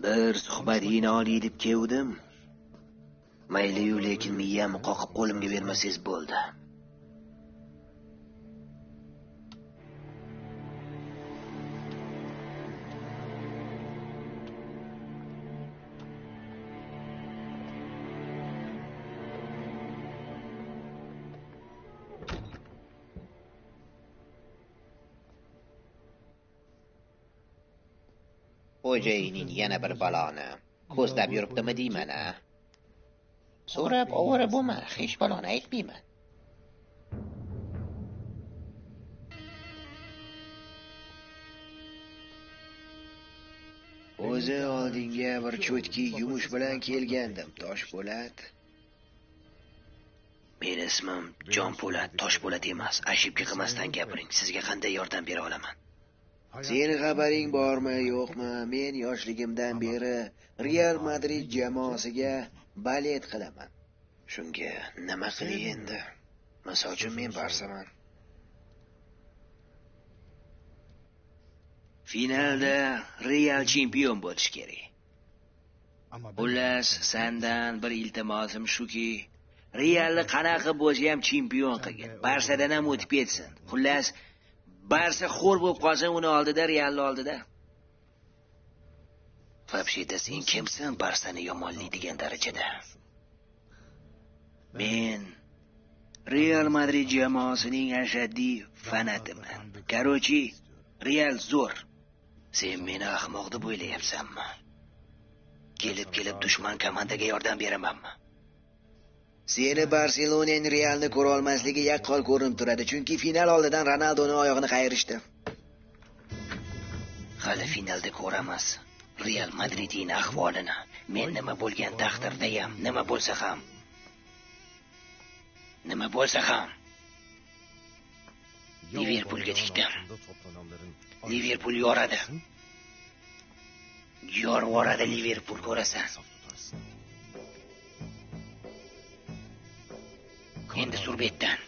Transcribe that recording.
Bir suhbatingni olay deb keldim. Mayli-yu, lekin miyamni qoqib qo'limga bermasangiz bo'ldi. Xo'jayining yana bir baloni ko'zlab yuribdimi deyman-a? So'rab ovora bo'lma, hech baloni aytmayman. O'zi oldinga bir cho'tki yumush bilan kelgandim, Toshpo'lat. Men ismim Jonpo'lat, Toshpo'lat emas. Ashibga qilmasdan gapiring. Sizga qanday yordam bera olaman? Seni xabaring bormi, yo'qmi? Men yoshligimdan beri Real Madrid jamoasiga balet qilaman. Shunga nima qilay endi? Misol uchun men Barsaman. Finalda Real chempion bo'lish kerak. Xullas, sendan bir iltimosim shuki, Realni qanaqa bo'lsa ham chempion qilgin. Barsadan ham o'tib ketsin. Xullas, Barsa xo'r bo'lib qolsin uni oldida, Realni oldida. Вообще-то sen kimsan Barsani yomonlaydigan darajada? Men Real Madrid jamoasining ashaddiy fanatiman. Короче, Real zo'r. Sen meni ahmoq deb o'ylayapsanmi? Kelib dushman komandaga yordam beramanmi? Seni Barselonaning Realni ko'ra olmasligi yaqqol ko'rinib turadi, chunki final oldidan Ronaldoning oyog'ini qayirishdi. Hali finalda ko'ramiz Real Madridning ahvolini. Men nima bo'lgan taqdirda ham, nima bo'lsa ham Liverpoolga tikdim. Liverpool yoradi. Yorvoradi Liverpool, ko'rasan. Endi surbetdan.